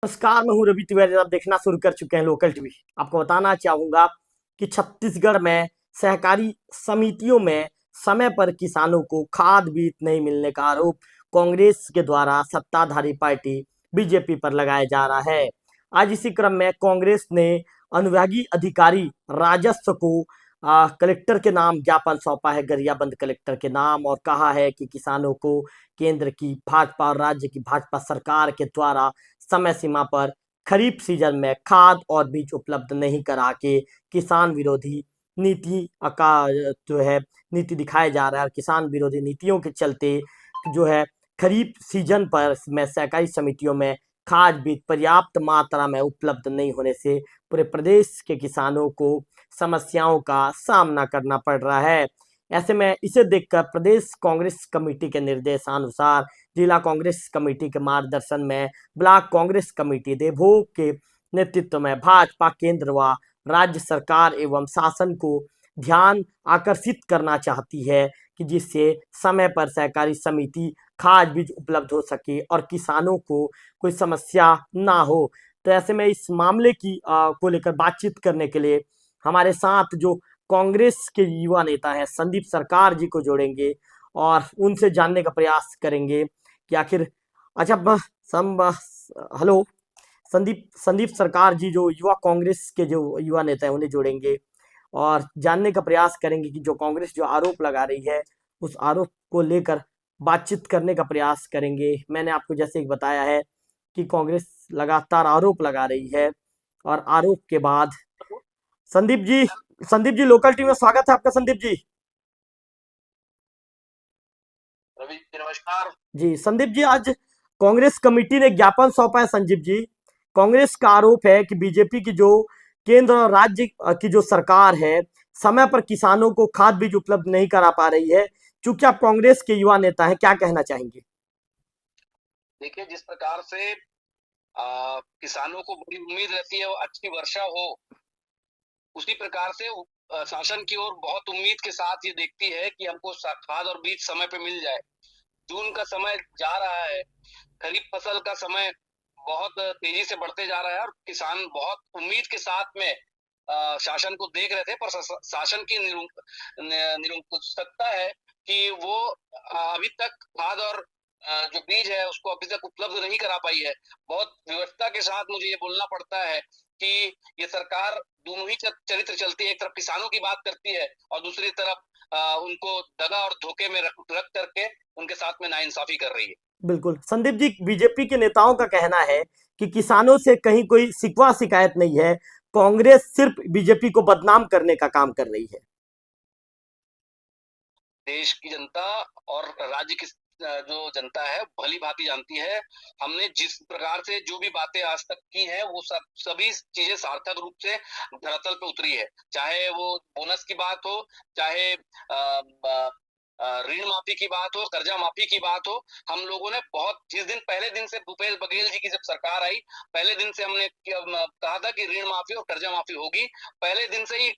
नमस्कार, मैं हूं रवि तिवारी। आप देखना शुरू कर चुके हैं लोकल टीवी। आपको बताना चाहूंगा कि छत्तीसगढ़ में सहकारी समितियों में समय पर किसानों को खाद बीज नहीं मिलने का आरोप कांग्रेस के द्वारा सत्ताधारी पार्टी बीजेपी पर लगाया जा रहा है। आज इसी क्रम में कांग्रेस ने अनुविभागीय अधिकारी राजस्व को कलेक्टर के नाम ज्ञापन सौंपा है, गरियाबंद कलेक्टर के नाम, और कहा है कि किसानों को केंद्र की भाजपा और राज्य की भाजपा सरकार के द्वारा समय सीमा पर खरीफ सीजन में खाद और बीज उपलब्ध नहीं करा के किसान विरोधी नीति का जो है नीति दिखाया जा रहा है। और किसान विरोधी नीतियों के चलते जो है खरीफ सीजन पर में सहकारी समितियों में खाद बीज पर्याप्त मात्रा में उपलब्ध नहीं होने से पूरे प्रदेश के किसानों को समस्याओं का सामना करना पड़ रहा है। ऐसे में इसे देखकर प्रदेश कांग्रेस कमेटी के निर्देशानुसार जिला कांग्रेस कमेटी के मार्गदर्शन में ब्लॉक कांग्रेस कमेटी देवभोग के नेतृत्व में भाजपा केंद्र व राज्य सरकार एवं शासन को ध्यान आकर्षित करना चाहती है कि जिससे समय पर सहकारी समिति खाद बीज उपलब्ध हो सके और किसानों को कोई समस्या ना हो। तो ऐसे में इस मामले की को लेकर बातचीत करने के लिए हमारे साथ जो कांग्रेस के युवा नेता हैं संदीप सरकार जी को जोड़ेंगे और उनसे जानने का प्रयास करेंगे कि आखिर अच्छा हेलो संदीप संदीप सरकार जी जो युवा कांग्रेस के जो युवा नेता हैं उन्हें जोड़ेंगे और जानने का प्रयास करेंगे कि जो कांग्रेस जो आरोप लगा रही है उस आरोप को लेकर बातचीत करने का प्रयास करेंगे। मैंने आपको जैसे एक बताया है कि कांग्रेस लगातार आरोप लगा रही है और आरोप के बाद संदीप जी लोकल टीवी में स्वागत है आपका। संदीप जी रवि जी नमस्कार। जी संदीप जी, आज कांग्रेस कमेटी ने ज्ञापन सौंपा है। संदीप जी, कांग्रेस का आरोप है कि बीजेपी की जो केंद्र और राज्य की जो सरकार है समय पर किसानों को खाद बीज उपलब्ध नहीं करा पा रही है। चूंकि आप कांग्रेस के युवा नेता हैं, क्या कहना चाहेंगे? देखिए, जिस प्रकार से किसानों को बड़ी उम्मीद रहती है वो अच्छी वर्षा हो, उसी प्रकार से शासन की ओर बहुत उम्मीद के साथ ये देखती है कि हमको खाद और बीज समय पे मिल जाए। जून का समय जा रहा है, खरीफ फसल का समय बहुत तेजी से बढ़ते जा रहा है और किसान बहुत उम्मीद के साथ में शासन को देख रहे थे, पर शासन की निरंकुशता है कि वो अभी तक खाद और जो बीज है उसको अभी तक उपलब्ध नहीं करा पाई है। बहुत विवशता के साथ मुझे ये बोलना पड़ता है कि ये सरकार दोनों ही चरित्र चलती है। एक तरफ किसानों की बात करती है और दूसरी तरफ उनको दगा और धोखे में रख करके उनके साथ में नाइंसाफी कर रही है। बिल्कुल संदीप जी, बीजेपी के नेताओं का कहना है कि किसानों से कहीं कोई शिकवा शिकायत नहीं है, कांग्रेस सिर्फ बीजेपी को बदनाम करने का काम कर रही है। देश की जनता और राज्य की जो जनता है भली भांति जानती है। हमने जिस प्रकार से जो भी बातें आज तक की हैं वो सभी चीजें सार्थक रूप से धरातल पे उतरी है। चाहे वो बोनस की बात हो, चाहे ऋण माफी की बात हो, कर्जा माफी की बात हो, हम लोगों ने बहुत जिस दिन पहले दिन से भूपेश बघेल जी की जब सरकार आई, पहले दिन से हमने कहा था कि ऋण माफी और कर्जा माफी होगी। पहले दिन से ही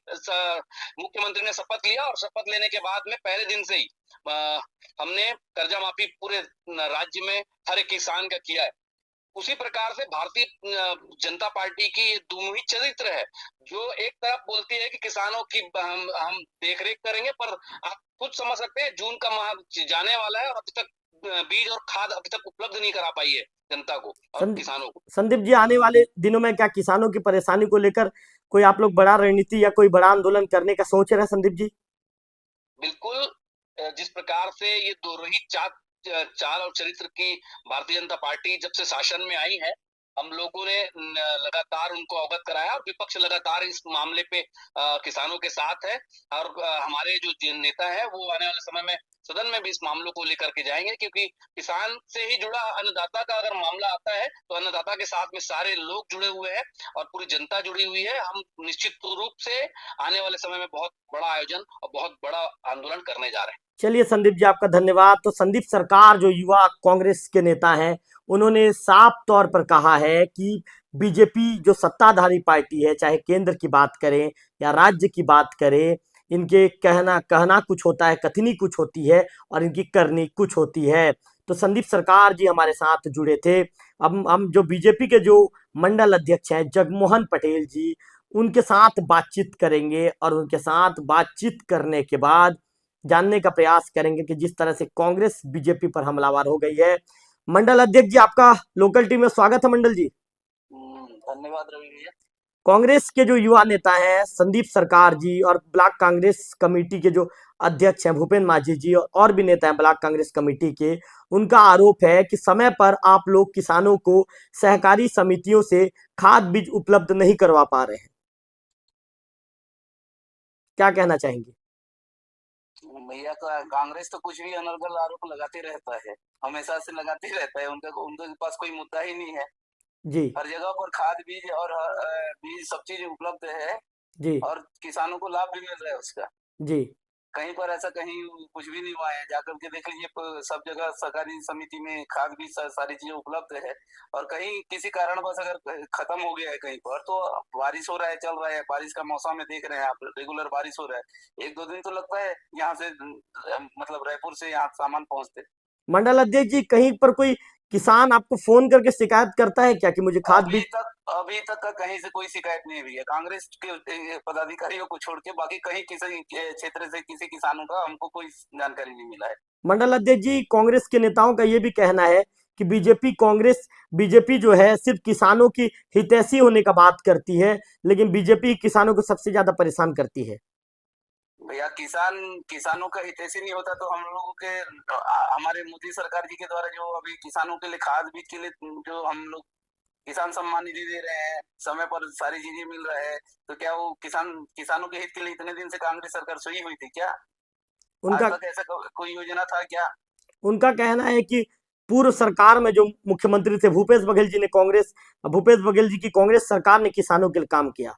मुख्यमंत्री ने शपथ लिया और शपथ लेने के बाद में पहले दिन से ही हमने कर्जा माफी पूरे राज्य में हर एक किसान का किया है। उसी प्रकार से भारतीय जनता पार्टी की ये दोनों ही चरित्र है, जो एक तरफ बोलती है कि किसानों की हम देख रेख करेंगे, पर आप खुद समझ सकते हैं जून का माह जाने वाला है और अभी तक बीज और खाद अभी तक उपलब्ध नहीं करा पाई है जनता को और किसानों को। संदीप जी, आने वाले दिनों में क्या किसानों की परेशानी को लेकर कोई आप लोग बड़ा रणनीति या कोई बड़ा आंदोलन करने का सोच रहे हैं? संदीप जी बिल्कुल, जिस प्रकार से ये दोनों ही चाल और चरित्र की भारतीय जनता पार्टी जब से शासन में आई है, हम लोगों ने लगातार उनको अवगत कराया और विपक्ष लगातार इस मामले पे किसानों के साथ है। और हमारे जो नेता है वो आने वाले समय में सदन में भी इस मामलों को लेकर के जाएंगे, क्योंकि किसान से ही जुड़ा अन्नदाता का अगर मामला आता है तो अन्नदाता के साथ में सारे लोग जुड़े हुए हैं और पूरी जनता जुड़ी हुई है। हम निश्चित रूप से आने वाले समय में बहुत बड़ा आयोजन और बहुत बड़ा आंदोलन करने जा रहे हैं। चलिए संदीप जी, आपका धन्यवाद। तो संदीप सरकार जो युवा कांग्रेस के नेता हैं उन्होंने साफ तौर पर कहा है कि बीजेपी जो सत्ताधारी पार्टी है, चाहे केंद्र की बात करें या राज्य की बात करें, इनके कहना कहना कुछ होता है, कथनी कुछ होती है और इनकी करनी कुछ होती है। तो संदीप सरकार जी हमारे साथ जुड़े थे। अब हम जो बीजेपी के जो मंडल अध्यक्ष हैं जगमोहन पटेल जी, उनके साथ बातचीत करेंगे और उनके साथ बातचीत करने के बाद जानने का प्रयास करेंगे कि जिस तरह से कांग्रेस बीजेपी पर हमलावर हो गई है। मंडल अध्यक्ष जी, आपका लोकल टीम में स्वागत है। मंडल जी, धन्यवाद रवि भैया। कांग्रेस के जो युवा नेता हैं संदीप सरकार जी और ब्लॉक कांग्रेस कमेटी के जो अध्यक्ष हैं भूपेंद्र माझी जी और भी नेता हैं ब्लॉक कांग्रेस कमेटी के, उनका आरोप है कि समय पर आप लोग किसानों को सहकारी समितियों से खाद बीज उपलब्ध नहीं करवा पा रहे हैं। क्या कहना चाहेंगे? भैया का कांग्रेस तो कुछ भी अनर्गल आरोप लगाते रहता है, हमेशा से लगाते रहता है। उनके पास कोई मुद्दा ही नहीं है। जी हर जगह पर खाद बीज और बीज सब चीज उपलब्ध है जी और किसानों को लाभ भी मिल रहा है उसका। जी कहीं पर ऐसा कहीं कुछ भी नहीं हुआ है, जाकर के देख लीजिए। सब जगह सहकारी समिति में खाद बीज सारी चीजें उपलब्ध है। और कहीं किसी कारणवश अगर खत्म हो गया है कहीं पर, तो बारिश हो रहा है, चल रहा है, बारिश का मौसम है, देख रहे हैं आप, रेगुलर बारिश हो रहा है। एक दो दिन तो लगता है यहाँ से मतलब रायपुर से यहाँ सामान पहुंचते। मंडल अध्यक्ष जी, कहीं पर कोई किसान आपको फोन करके शिकायत करता है क्या कि मुझे खाद बीज? अभी तक का कहीं से कोई शिकायत नहीं हुई है। कांग्रेस के पदाधिकारियों को छोड़ के बाकी कहीं किसी क्षेत्र से किसी किसानों का हमको कोई जानकारी नहीं मिला है। मंडल अध्यक्ष जी, कांग्रेस के नेताओं का यह भी कहना है कि बीजेपी जो है सिर्फ किसानों की हितैषी होने का बात करती है, लेकिन बीजेपी किसानों को सबसे ज्यादा परेशान करती है। भैया किसानों का हितैषी नहीं होता तो हम लोगों के हमारे मोदी सरकार जी के द्वारा जो अभी किसानों के लिए खाद बीज के लिए जो हम लोग किसान सम्मान निधि दे रहे हैं, समय पर सारी चीजें मिल रहा है, तो क्या वो किसानों के हित के लिए इतने दिन से कांग्रेस सरकार सोई हुई थी क्या? आज उनका तक ऐसा कोई योजना था क्या? उनका कहना है कि पूर्व सरकार में जो मुख्यमंत्री थे भूपेश बघेल जी की कांग्रेस सरकार ने किसानों के लिए काम किया।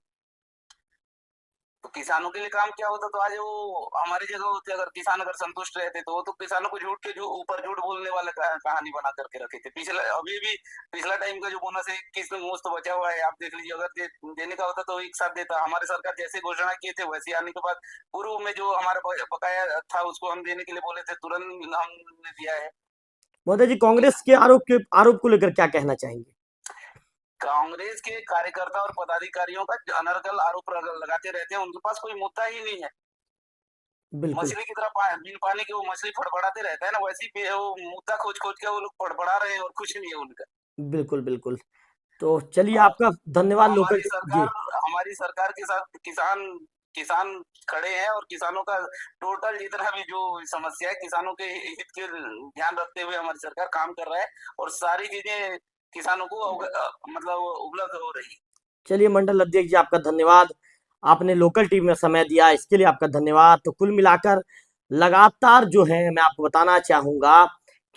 तो किसानों के लिए काम क्या होता तो आज वो हमारी जगह होते। अगर किसान अगर संतुष्ट रहते तो वो तो किसानों को झूठ के जो ऊपर झूठ बोलने वाला कहानी बना करके रखे थे। अभी भी पिछला टाइम का जो बोनस है किस मुफ्त बचा हुआ है, आप देख लीजिए। अगर देने का होता तो एक साथ देता। हमारे सरकार जैसे घोषणा किए थे वैसे आने के बाद पूर्व में जो हमारा बकाया था उसको हम देने के लिए बोले थे, तुरंत हमने दिया है। मोदी जी, कांग्रेस के आरोप को लेकर क्या कहना चाहेंगे? कांग्रेस के कार्यकर्ता और पदाधिकारियों का अनर्गल आरोप लगाते रहते हैं, उनके पास कोई मुद्दा ही नहीं है। बिल्कुल मछली की तरह बिन पानी के वो मछली फड़फड़ाते रहता है ना, वैसे ही वो मुद्दा खोज खोज के वो लोग फड़फड़ा रहे हैं और कुछ नहीं है उनका। बिल्कुल बिल्कुल। तो चलिए, और आपका धन्यवाद लोकल। हमारी जी, सरकार हमारी सरकार के साथ किसान किसान खड़े हैं और किसानों का टोटल जितना भी जो समस्या है किसानों के हित के ध्यान रखते हुए हमारी सरकार काम कर रहा है और सारी चीजें किसानों को मतलब उपलब्ध हो रही है। चलिए मंडल अध्यक्ष जी, आपका धन्यवाद। आपने लोकल टीम में समय दिया, इसके लिए आपका धन्यवाद। तो कुल मिलाकर लगातार जो है, मैं आपको बताना चाहूंगा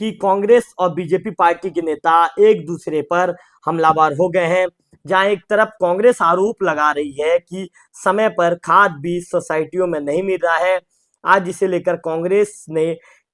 कि कांग्रेस और बीजेपी पार्टी के नेता एक दूसरे पर हमलावर हो गए हैं। जहां एक तरफ कांग्रेस आरोप लगा रही है कि समय पर खाद बीज सोसाइटियों में नहीं मिल रहा है। आज इसे लेकर कांग्रेस ने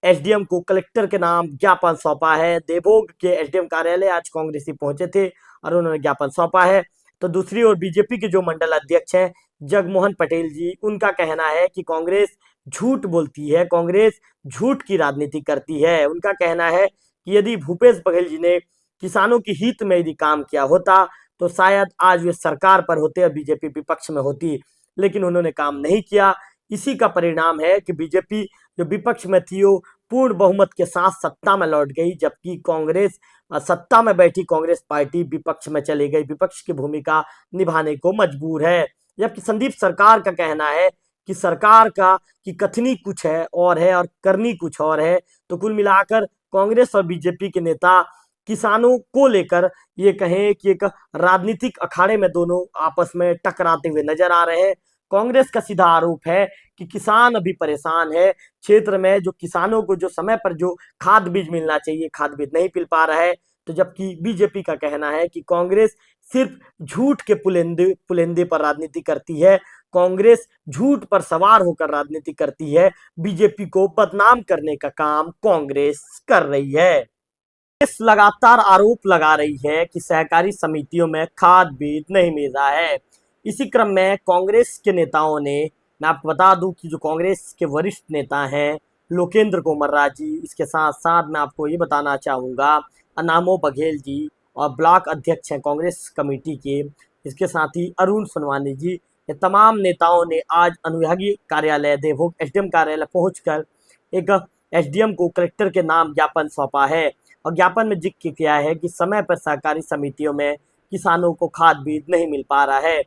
एसडीएम को कलेक्टर के नाम ज्ञापन सौंपा है। देवोग के एसडीएम कार्यालय आज कांग्रेसी पहुंचे थे और उन्होंने ज्ञापन सौंपा है। तो दूसरी ओर बीजेपी के जो मंडल अध्यक्ष हैं जगमोहन पटेल जी, उनका कहना है कि कांग्रेस झूठ बोलती है, कांग्रेस झूठ की राजनीति करती है। उनका कहना है कि यदि भूपेश बघेल जी ने किसानों की हित में यदि काम किया होता तो शायद आज वे सरकार पर होते और बीजेपी विपक्ष में होती, लेकिन उन्होंने काम नहीं किया। इसी का परिणाम है कि बीजेपी जो विपक्ष में थी वो पूर्ण बहुमत के साथ सत्ता में लौट गई, जबकि कांग्रेस सत्ता में बैठी कांग्रेस पार्टी विपक्ष में चली गई, विपक्ष की भूमिका निभाने को मजबूर है। जबकि संदीप सरकार का कहना है कि सरकार का की कथनी कुछ है और करनी कुछ और है। तो कुल मिलाकर कांग्रेस और बीजेपी के नेता किसानों को लेकर ये कहें कि एक राजनीतिक अखाड़े में दोनों आपस में टकराते हुए नजर आ रहे हैं। कांग्रेस का सीधा आरोप है कि किसान अभी परेशान है, क्षेत्र में जो किसानों को जो समय पर जो खाद बीज मिलना चाहिए खाद बीज नहीं मिल पा रहा है। तो जबकि बीजेपी का कहना है कि कांग्रेस सिर्फ झूठ के पुलेंदे पर राजनीति करती है, कांग्रेस झूठ पर सवार होकर राजनीति करती है, बीजेपी को बदनाम करने का काम कांग्रेस कर रही है। कांग्रेस लगातार आरोप लगा रही है कि सहकारी समितियों में खाद बीज नहीं मिल रहा है। इसी क्रम में कांग्रेस के नेताओं ने, मैं आपको बता दूं कि जो कांग्रेस के वरिष्ठ नेता हैं लोकेंद्र कोमर्रा जी, इसके साथ साथ मैं आपको ये बताना चाहूँगा अनामो बघेल जी और ब्लॉक अध्यक्ष हैं कांग्रेस कमेटी के, इसके साथ ही अरुण सोनवानी जी, ये तमाम नेताओं ने आज अनुविभागीय कार्यालय देवभोग एसडीएम कार्यालय पहुंचकर एक एसडीएम को कलेक्टर के नाम ज्ञापन सौंपा है और ज्ञापन में जिक्र किया है कि समय पर सहकारी समितियों में किसानों को खाद बीज नहीं मिल पा रहा है।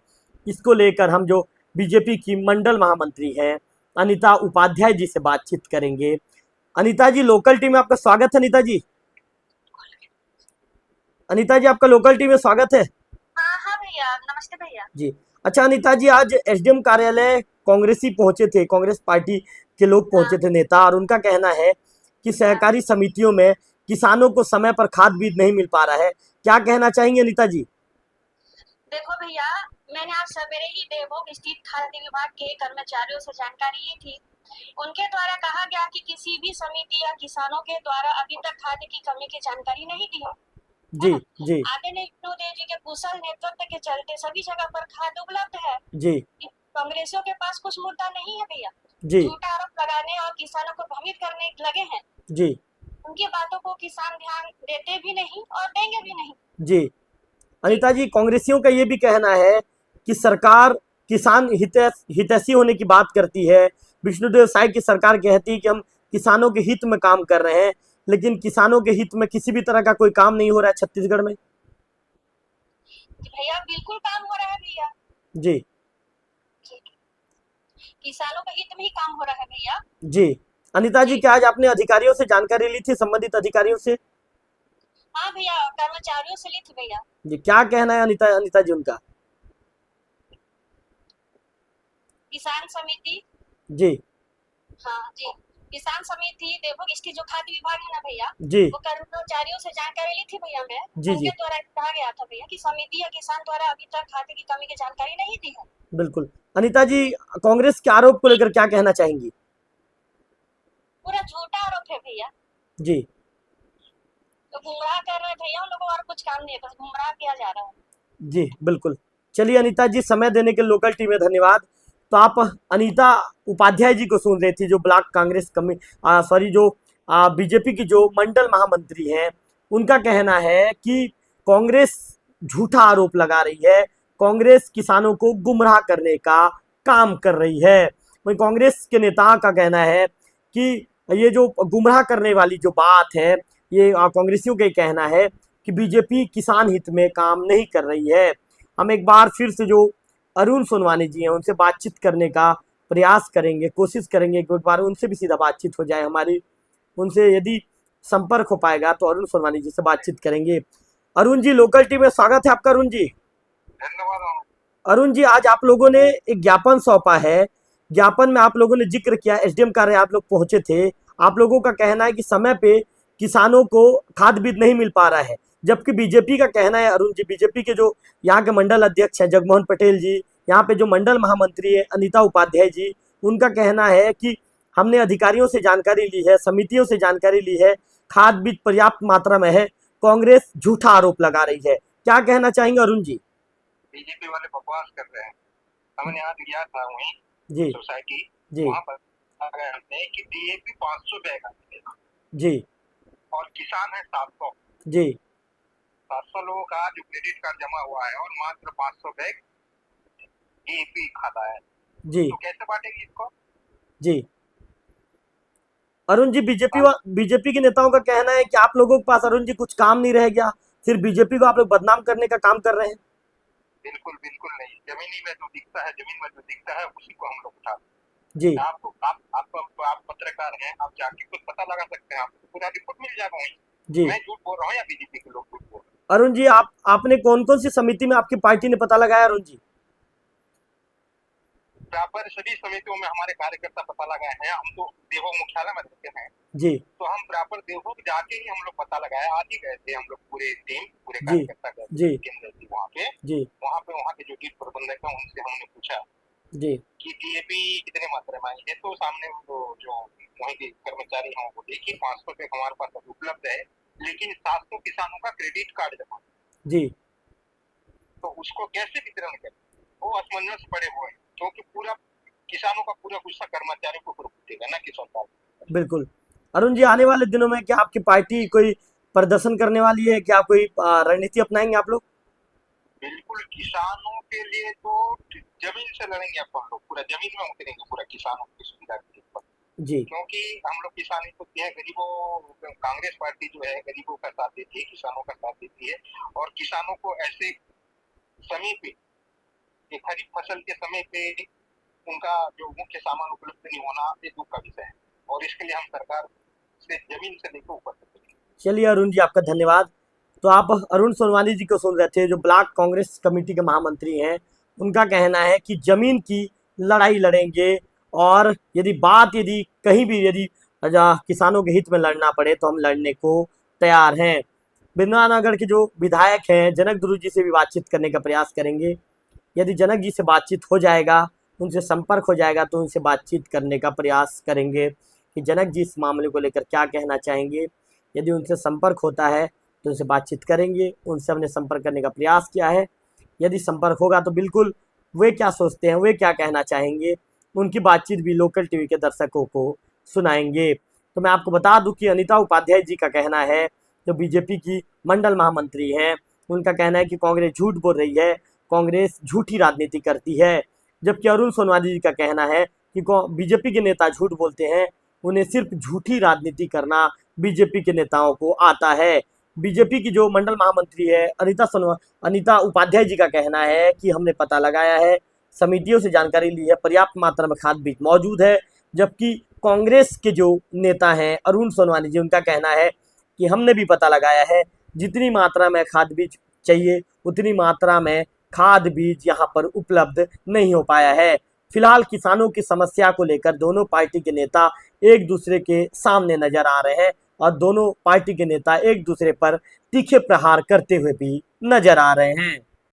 इसको लेकर हम जो बीजेपी की मंडल महामंत्री हैं अनीता उपाध्याय जी से बातचीत करेंगे। अनीता जी, लोकल टीम में आपका स्वागत है। अनीता जी, अनीता जी आपका लोकल टीम में स्वागत है। हाँ हाँ भैया, नमस्ते भैया। जी, अच्छा अनीता जी, आज एसडीएम कार्यालय कांग्रेसी पहुंचे थे, कांग्रेस पार्टी के लोग पहुंचे हाँ थे नेता, और उनका कहना है कि हाँ, सहकारी समितियों में किसानों को समय पर खाद बीज नहीं मिल पा रहा है। क्या कहना चाहेंगे अनीता जी? देखो भैया, मैंने आज सवेरे ही देवभोग स्थित खाद्य विभाग के कर्मचारियों से जानकारी ली थी। उनके द्वारा कहा गया कि किसी भी समिति या किसानों के द्वारा अभी तक खाद्य की कमी की जानकारी नहीं दी है जी ना। जी आदरणीय विष्णुदेव जी के कुशल नेतृत्व के चलते सभी जगह पर खाद्य उपलब्ध है। जी कांग्रेसियों के पास कुछ मुद्दा नहीं है भैया। जी झूठा आरोप लगाने और किसानों को भ्रमित करने लगे हैं। जी उनकी बातों को किसान ध्यान देते भी नहीं और देंगे भी नहीं। जी अनीता जी, कांग्रेसियों का ये भी कहना है कि सरकार किसान हितैषी होने की बात करती है। विष्णुदेव साय की सरकार कहती है कि हम किसानों के हित में काम कर रहे हैं, लेकिन किसानों के हित में किसी भी तरह का कोई काम नहीं हो रहा है छत्तीसगढ़ में। भैया बिल्कुल काम हो रहा है भैया। जी किसानों के हित में ही काम हो रहा है भैया। जी अनीता जी, जी क्या आज आपने अधिकारियों से जानकारी ली थी, संबंधित अधिकारियों से? हाँ भैया, कर्मचारियों से ली थी भैया। जी, क्या कहना है अनीता अनीता जी उनका? किसान समिति, जी हाँ जी, किसान समिति देवभोग स्थित जो खाद्य विभाग है ना भैया, जी वो कर्मचारियों से जानकारी ली थी भैया मैं। जी उनके जी द्वारा कहा गया था भैया कि समिति या किसान द्वारा अभी तक खाद्य की कमी की जानकारी नहीं दी है। बिल्कुल। अनीता जी, कांग्रेस के आरोप को लेकर क्या कहना चाहेंगी? पूरा झूठा आरोप है भैया। जी तो गुमराह कर रहे हैं भैया, उन लोगों को और कुछ काम नहीं है, बस गुमराह किया जा रहा है। जी बिल्कुल। चलिए अनीता जी, समय देने के लोकल टीम में धन्यवाद। तो आप अनीता उपाध्याय जी को सुन रही थी, जो ब्लॉक कांग्रेस सॉरी, जो बीजेपी की जो मंडल महामंत्री हैं, उनका कहना है कि कांग्रेस झूठा आरोप लगा रही है, कांग्रेस किसानों को गुमराह करने का काम कर रही है। वहीं कांग्रेस के नेता का कहना है कि ये जो गुमराह करने वाली जो बात है, ये कांग्रेसियों का कहना है कि बीजेपी किसान हित में काम नहीं कर रही है। हम एक बार फिर से जो अरुण सोनवानी जी हैं उनसे बातचीत करने का प्रयास करेंगे, कोशिश करेंगे कि एक बार उनसे भी सीधा बातचीत हो जाए हमारी। उनसे यदि संपर्क हो पाएगा तो अरुण सोनवानी जी से बातचीत करेंगे। अरुण जी, लोकल टीम में स्वागत है आपका। अरुण जी, धन्यवाद। अरुण जी, आज आप लोगों ने एक ज्ञापन सौंपा है। ज्ञापन में आप लोगों ने जिक्र किया, एसडीएम कार्यालय आप लोग पहुंचे थे। आप लोगों का कहना है कि समय पे किसानों को खाद बीज नहीं मिल पा रहा है, जबकि बीजेपी का कहना है, अरुण जी, बीजेपी के जो यहाँ के मंडल अध्यक्ष हैं जगमोहन पटेल जी, यहाँ पे जो मंडल महामंत्री है अनीता उपाध्याय जी, उनका कहना है कि हमने अधिकारियों से जानकारी ली है, समितियों से जानकारी ली है, खाद बीज पर्याप्त मात्रा में है। कांग्रेस झूठा आरोप लगा रही है। क्या कहना चाहेंगे अरुण जी? बीजेपी वाले बकवास कर रहे हैं। हमने आज गया था वहीं जी सोसाइटी, जी वहां पर आ गए हमने कि डीएपी 500 बैग आएगा जी और किसान है 700। जी 700 लोगों का जो क्रेडिट कार्ड जमा हुआ है और मात्र 500 बैग डीएपी खाता है, जी तो कैसे बांटेगी इसको? जी अरुण जी, बीजेपी के नेताओं का कहना है कि आप लोगों के पास अरुण जी कुछ काम नहीं रह गया, सिर्फ बीजेपी को आप लोग बदनाम करने का काम कर रहे हैं। बिल्कुल बिल्कुल नहीं। जमीनी में जो दिखता है, जमीन में जो दिखता है उसी को हम लोग उठाते जी हैं। आप पत्रकार हैं, आप जाके खुद पता लगा सकते हैं, आपको पूरा रिपोर्ट मिल जाएगा वहीं। जी मैं झूठ बोल रहा हूँ या बीजेपी के लोग झूठ बोल रहे हैं? अरुण जी, आपने कौन कौन सी समिति में आपकी पार्टी ने पता लगाया अरुण जी? प्रॉपर सभी समितियों में हमारे कार्यकर्ता पता लगाए हैं। हम तो देवभोग मुख्यालय में रहते हैं, जी तो हम प्रॉपर देवभोग जाके ही हम लोग पता लगाए। आज ही गए थे हम लोग, पूरे टीम, पूरे जी कार्यकर्ता गए जी थे केंद्र थी वहाँ पे। जी वहाँ के जो टीम प्रबंधक है उनसे हमने पूछा जी कि डीएपी कितने मात्रा में आई है, तो सामने वो जो वहीं के कर्मचारी हैं वो देखिए 500 पे हमारे पास अभी उपलब्ध है, लेकिन 700 किसानों का क्रेडिट कार्ड जमा, जी तो उसको कैसे वितरण करें? वो असमंजस पड़े हुए हैं, क्योंकि पूरा किसानों का पूरा गुस्सा कर्मचारियों को ऊपर उठेगा, ना कि सरकार। बिल्कुल। अरुण जी, आने वाले दिनों में क्या आपकी पार्टी कोई प्रदर्शन करने वाली है? क्या कोई रणनीति अपनाएंगे आप लोग? बिल्कुल, किसानों के लिए तो जमीन से लड़ेंगे अपन लोग, पूरा जमीन में उतरेंगे, पूरा किसानों की सुविधा के ऊपर। जी। क्योंकि हम लोग किसानी तो है, गरीबों, कांग्रेस पार्टी जो है गरीबों का साथ देती है, किसानों का साथ देती है, और किसानों को ऐसे समय पे, ये खरीफ फसल के समय पे उनका जो मुख्य सामान उपलब्ध नहीं होना, ये दुख का विषय है, और इसके लिए हम सरकार से जमीन से लेकर ऊपर तक चलेंगे। चलिए अरुण जी, आपका धन्यवाद। तो आप अरुण सोनवानी जी को सुन रहे थे, जो ब्लॉक कांग्रेस कमेटी के महामंत्री हैं। उनका कहना है कि जमीन की लड़ाई लड़ेंगे, और यदि कहीं भी किसानों के हित में लड़ना पड़े तो हम लड़ने को तैयार हैं। बिंद्रानगर के जो विधायक हैं, जनक ध्रुव जी से भी बातचीत करने का प्रयास करेंगे। यदि जनक जी से बातचीत हो जाएगा, उनसे संपर्क हो जाएगा, तो उनसे बातचीत करने का प्रयास करेंगे कि जनक जी इस मामले को लेकर क्या कहना चाहेंगे। यदि उनसे संपर्क होता है तो उनसे बातचीत करेंगे। उनसे हमने संपर्क करने का प्रयास किया है। यदि संपर्क होगा तो बिल्कुल वे क्या सोचते हैं, वे क्या कहना चाहेंगे, उनकी बातचीत भी लोकल टीवी के दर्शकों को सुनाएंगे। तो मैं आपको बता दूं कि अनीता उपाध्याय जी का कहना है, जो बीजेपी की मंडल महामंत्री हैं, उनका कहना है कि कांग्रेस झूठ बोल रही है, कांग्रेस झूठी राजनीति करती है। जबकि अरुण सोनवानी जी का कहना है कि बीजेपी के नेता झूठ बोलते हैं, उन्हें सिर्फ झूठी राजनीति करना बीजेपी के नेताओं को आता है। बीजेपी की जो मंडल महामंत्री है अनीता उपाध्याय जी का कहना है कि हमने पता लगाया है, समितियों से जानकारी ली है, पर्याप्त मात्रा में खाद बीज मौजूद है। जबकि कांग्रेस के जो नेता हैं अरुण सोनवानी जी, उनका कहना है कि हमने भी पता लगाया है, जितनी मात्रा में खाद बीज चाहिए उतनी मात्रा में खाद बीज यहाँ पर उपलब्ध नहीं हो पाया है। फिलहाल किसानों की समस्या को लेकर दोनों पार्टी के नेता एक दूसरे के सामने नजर आ रहे हैं, और दोनों पार्टी के नेता एक दूसरे पर तीखे प्रहार करते हुए भी नजर आ रहे हैं।